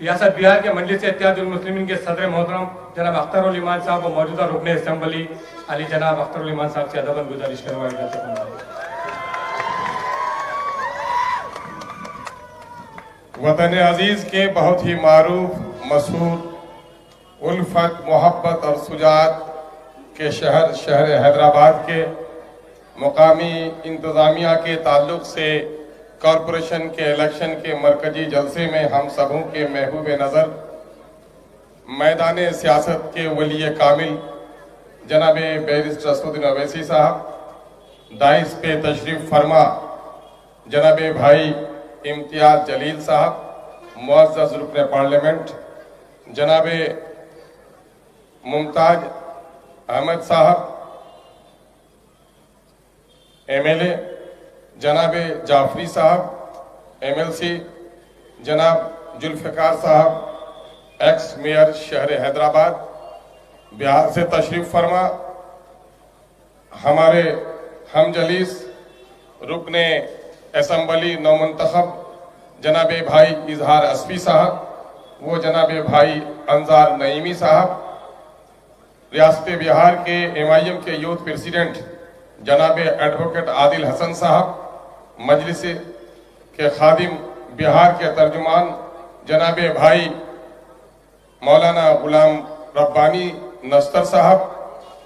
ریاست بہار کے مجلس اتحاد المسلمین کے صدر محترم جناب اختر الایمان صاحب و موجودہ رکن اسمبلی علی جناب اختر الایمان صاحب سے ادباً گزارش کروائی جاتی ہے۔ وطن عزیز کے بہت ہی معروف مشہور الفت محبت اور شجاعت کے شہر حیدرآباد کے مقامی انتظامیہ کے تعلق سے کارپوریشن کے الیکشن کے مرکزی جلسے میں ہم سبوں کے محبوب نظر میدان سیاست کے ولی کامل جناب بیرسٹر اسدالدین اویسی صاحب، دائز پہ تشریف فرما جناب بھائی امتیاز جلیل صاحب، معزز رکن پارلیمنٹ جناب ممتاز احمد صاحب ایم ایل اے، جناب جعفری صاحب ایم ایل سی، جناب ذوالفقار صاحب ایکس میئر شہر حیدرآباد بہار سے تشریف فرما، ہمارے ہم جلیس رکن اسمبلی نومنتخب جناب بھائی اظہار اسفی صاحب، وہ جناب بھائی انظار نعیمی صاحب، ریاست بہار کے ایم آئی ایم کے یوتھ پریزیڈنٹ جناب ایڈوکیٹ عادل حسن صاحب، مجلس کے خادم بہار کے ترجمان جناب بھائی مولانا غلام ربانی نستر صاحب،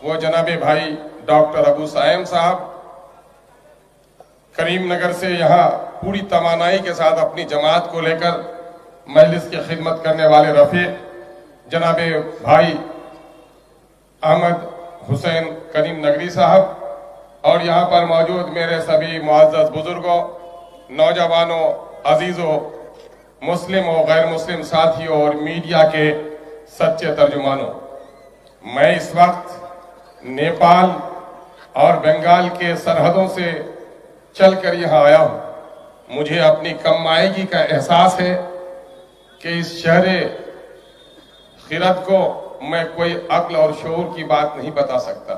وہ جناب بھائی ڈاکٹر ابو سائم صاحب، کریم نگر سے یہاں پوری توانائی کے ساتھ اپنی جماعت کو لے کر مجلس کی خدمت کرنے والے رفیق جناب بھائی احمد حسین کریم نگری صاحب، اور یہاں پر موجود میرے سبھی معزز بزرگوں، نوجوانوں، عزیزوں، مسلم و غیر مسلم ساتھیوں اور میڈیا کے سچے ترجمانوں، میں اس وقت نیپال اور بنگال کے سرحدوں سے چل کر یہاں آیا ہوں۔ مجھے اپنی کم مائگی کا احساس ہے کہ اس شہر خرد کو میں کوئی عقل اور شعور کی بات نہیں بتا سکتا،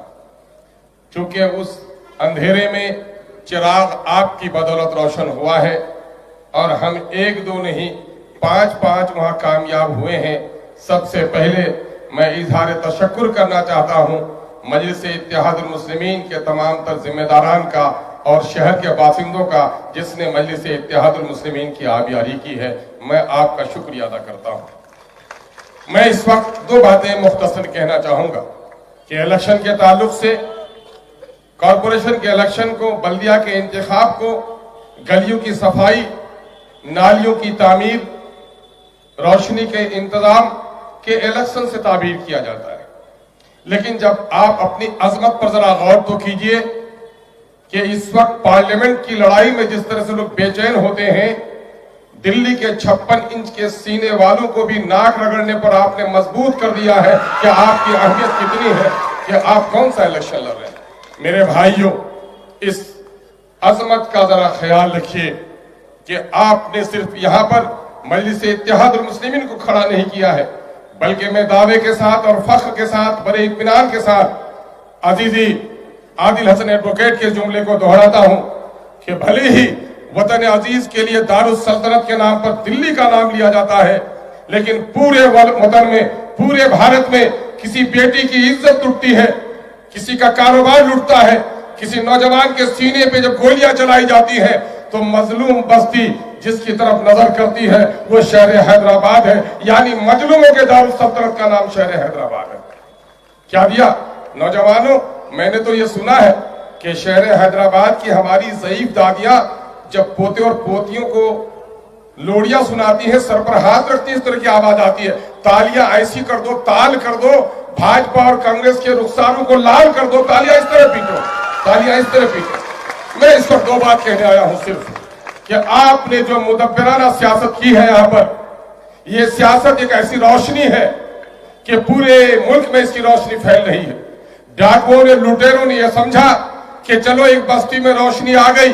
چونکہ اس اندھیرے میں چراغ آپ کی بدولت روشن ہوا ہے، اور ہم ایک دو نہیں 5 وہاں کامیاب ہوئے ہیں۔ سب سے پہلے میں اظہار تشکر کرنا چاہتا ہوں مجلس اتحاد المسلمین کے تمام تر ذمہ داران کا اور شہر کے باشندوں کا، جس نے مجلس اتحاد المسلمین کی آبیاری کی ہے۔ میں آپ کا شکریہ ادا کرتا ہوں۔ میں اس وقت 2 باتیں مختصر کہنا چاہوں گا کہ الیکشن کے تعلق سے، کارپوریشن کے الیکشن کو، بلدیہ کے انتخاب کو، گلیوں کی صفائی، نالیوں کی تعمیر، روشنی کے انتظام کے الیکشن سے تعبیر کیا جاتا ہے، لیکن جب آپ اپنی عظمت پر ذرا غور تو کیجئے کہ اس وقت پارلیمنٹ کی لڑائی میں جس طرح سے لوگ بے چین ہوتے ہیں، دلی کے 56 انچ کے سینے والوں کو بھی ناک رگڑنے پر آپ نے مضبوط کر دیا ہے کہ آپ کی اہمیت کتنی ہے، کہ آپ کون سا الیکشن لڑ رہے ہیں۔ میرے بھائیوں، اس عظمت کا ذرا خیال رکھیے کہ آپ نے صرف یہاں پر مجلس اتحاد المسلمین کو کھڑا نہیں کیا ہے، بلکہ میں دعوے کے ساتھ اور فخر کے ساتھ، بڑے اطمینان کے ساتھ عزیزی عادل حسن ایڈوکیٹ کے جملے کو دہراتا ہوں کہ بھلے ہی وطن عزیز کے لیے دارالسلطنت کے نام پر دلی کا نام لیا جاتا ہے، لیکن پورے وطن میں، پورے بھارت میں کسی بیٹی کی عزت لٹتی ہے، کسی کا کاروبار لٹتا ہے، کسی نوجوان کے سینے پہ جب گولیاں چلائی جاتی ہیں تو مظلوم بستی جس کی طرف نظر کرتی ہے وہ شہر حیدرآباد ہے، یعنی مظلوموں کے دارالسلطنت کا نام شہر حیدرآباد ہے۔ کیا دیا نوجوانوں؟ میں نے تو یہ سنا ہے کہ شہر حیدرآباد کی ہماری ضعیف دادیاں جب پوتے اور پوتیوں کو لوڑیاں سناتی ہیں، سر پر ہاتھ رکھتی ہیں، اس طرح کی آواز آتی ہے، تالیاں ایسی کر دو، تال کر دو، بھاجپا اور کانگریس کے رخساروں کو لال کر دو، تالیاں اس طرح پیٹو، تالیاں اس طرح پیٹو۔ میں اس وقت 2 بات کہنے آیا ہوں صرف کہ آپ نے جو مدبرانہ سیاست کی ہے یہاں پر، یہ سیاست ایک ایسی روشنی ہے کہ پورے ملک میں اس کی روشنی پھیل رہی ہے۔ ڈاکوؤں نے، لوٹیروں نے یہ سمجھا کہ چلو ایک بستی میں روشنی آ گئی،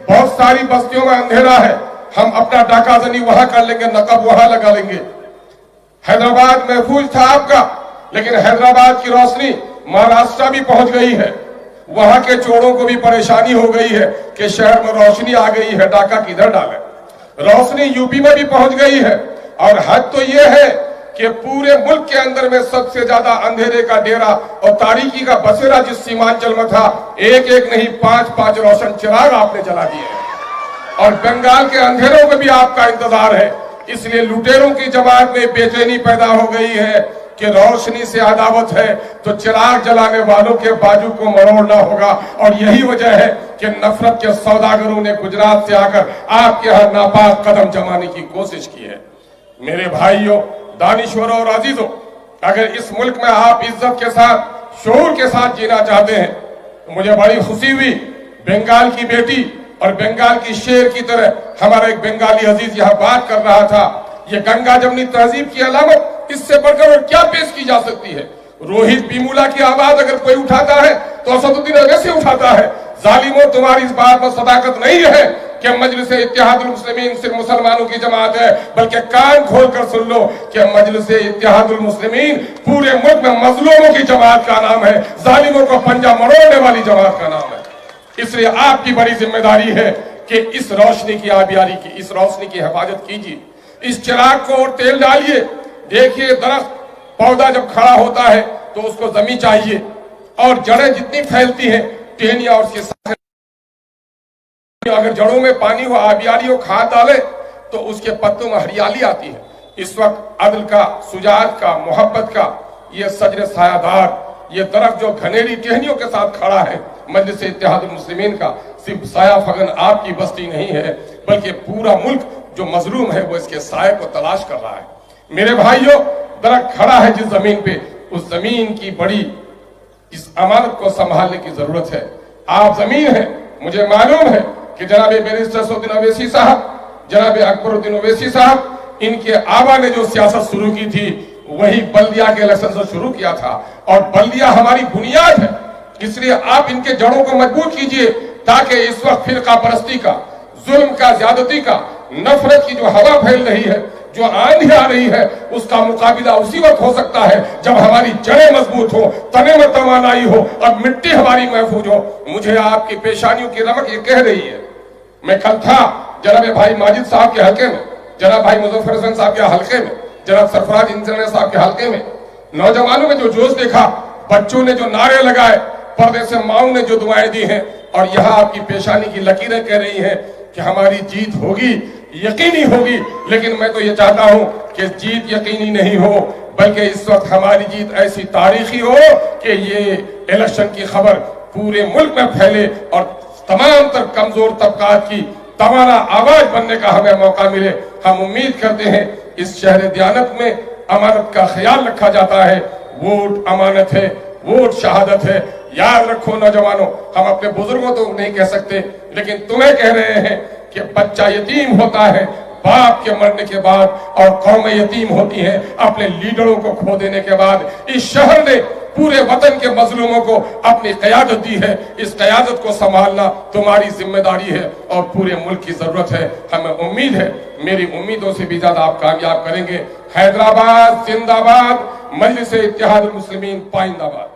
بہت ساری بستیوں میں اندھیرا ہے، ہم اپنا ڈاکہ زنی وہاں کر لیں گے، نقب وہاں لگا لیں گے۔ حیدرآباد محفوظ تھا آپ کا، لیکن حیدرآباد کی روشنی مہاراشٹر بھی پہنچ گئی ہے، وہاں کے چوروں کو بھی پریشانی ہو گئی ہے کہ شہر میں روشنی آ گئی ہے، ڈاکہ کدھر ڈالیں۔ روشنی یو پی میں بھی پہنچ گئی ہے، اور حد تو یہ ہے کہ پورے ملک کے اندر میں سب سے زیادہ اندھیرے کا ڈیرا اور تاریکی کا بسیرا جس سیمانچل میں تھا، ایک ایک نہیں 5 روشن چراغ آپ نے جلا دیے ہیں، اور بنگال کے اندھیروں میں بھی آپ کا انتظار ہے۔ اس لیے لٹیروں کی جماعت میں بے چینی پیدا ہو گئی ہے کہ روشنی سے عداوت ہے تو چراغ جلانے والوں کے بازو کو مروڑنا ہوگا، اور یہی وجہ ہے کہ نفرت کے سوداگروں نے گجرات سے آ کر آپ کے ہاں ناپاک قدم جمانے کی کوشش کی ہے۔ میرے بھائیوں، دانشوروں اور عزیزوں، اگر اس ملک میں آپ عزت کے ساتھ، شعور کے ساتھ جینا چاہتے ہیں تو مجھے بڑی خوشی ہوئی، بنگال کی بیٹی اور بنگال کی شیر کی طرح ہمارا ایک بنگالی عزیز یہاں بات کر رہا تھا۔ یہ گنگا جمنی تہذیب کی علامت اس سے بڑھ کر اور کیا پیش کی جا سکتی ہے؟ روہت بیمولا کی آواز اگر کوئی اٹھاتا ہے تو اسد الدین اویسی اٹھاتا ہے۔ ظالموں، تمہاری اس بات میں صداقت نہیں ہے کہ مجلس اتحاد المسلمین صرف مسلمانوں کی جماعت ہے، بلکہ کان کھول کر سن لو کہ مجلس اتحاد المسلمین پورے ملک میں مظلوموں کی جماعت کا نام ہے، ظالموں کو پنجہ مروڑنے والی جماعت کا نام ہے۔ اس لیے آپ کی بڑی ذمہ داری ہے کہ اس روشنی کی آبیاری کی، اس روشنی کی حفاظت کیجیے، اس چراغ کو اور تیل ڈالیے۔ دیکھیے، درخت پودا جب کھڑا ہوتا ہے تو اس کو زمین چاہیے، اور جڑیں جتنی پھیلتی ہیں، ٹہنیاں اور اس کے ساتھ اگر جڑوں میں پانی ہو، آبیاری ہو، کھاد ڈالے تو اس کے پتوں میں ہریالی آتی ہے۔ اس وقت عدل کا، شجاعت کا، محبت کا یہ شجر سایہ دار، یہ درخت جو گھنیری ٹہنیوں کے ساتھ کھڑا ہے، مجلس اتحاد المسلمین کا صرف سایہ فگن آپ کی بستی نہیں ہے، بلکہ پورا ملک جو مظلوم ہے وہ اس کے سائے کو تلاش کر رہا ہے۔ میرے بھائیوں، درخت کھڑا ہے جس زمین پہ، اس زمین کی بڑی اس امانت کو سنبھالنے کی ضرورت ہے۔ آپ زمین ہیں، مجھے معلوم ہے کہ جناب بیرسٹر اسد الدین اویسی صاحب، جناب اکبر الدین اویسی صاحب، ان کے آبا نے جو سیاست شروع کی تھی وہی بلدیہ کے الیکشن سے شروع کیا تھا، اور بلدیہ ہماری بنیاد ہے۔ اس لیے آپ ان کے جڑوں کو مضبوط کیجئے تاکہ اس وقت فرقہ پرستی کا، ظلم کا، زیادتی کا، نفرت کی جو ہوا پھیل رہی ہے، جو آندھی آ رہی ہے، اس کا مقابلہ اسی وقت ہو سکتا ہے جب ہماری جڑیں مضبوط ہو، تنے میں توانائی ہو اور مٹی ہماری محفوظ ہو۔ مجھے آپ کی پیشانیوں کی رمق یہ کہہ رہی ہے۔ میں کل تھا جناب بھائی ماجد صاحب کے حلقے میں، جناب بھائی مظفر حسن صاحب کے حلقے میں، جناب سرفراز انجینئر صاحب کے حلقے میں، نوجوانوں میں جو جوش دیکھا، بچوں نے جو نعرے لگائے، پردے سے ماؤں نے جو دعائیں دی ہیں، اور یہاں آپ کی پیشانی کی لکیریں کہہ رہی ہیں کہ ہماری جیت ہوگی، یقینی ہوگی۔ لیکن میں تو یہ چاہتا ہوں کہ جیت یقینی نہیں ہو، بلکہ اس وقت ہماری جیت ایسی تاریخی ہو کہ یہ الیکشن کی خبر پورے ملک میں پھیلے اور تمام تر کمزور طبقات کی توانا آواز بننے کا ہمیں موقع ملے۔ ہم امید کرتے ہیں اس شہر دیانت میں امانت کا خیال رکھا جاتا ہے۔ ووٹ امانت ہے، ووٹ شہادت ہے۔ یاد رکھو نوجوانوں، ہم اپنے بزرگوں تو نہیں کہہ سکتے، لیکن تمہیں کہہ رہے ہیں کہ بچہ یتیم ہوتا ہے باپ کے مرنے کے بعد، اور قومیں یتیم ہوتی ہیں اپنے لیڈروں کو کھو دینے کے بعد۔ اس شہر نے پورے وطن کے مظلوموں کو اپنی قیادت دی ہے، اس قیادت کو سنبھالنا تمہاری ذمہ داری ہے اور پورے ملک کی ضرورت ہے۔ ہمیں امید ہے، میری امیدوں سے بھی زیادہ آپ کامیاب کریں گے۔ حیدرآباد زندہ باد، مجلس اتحاد المسلمین پائندہ باد۔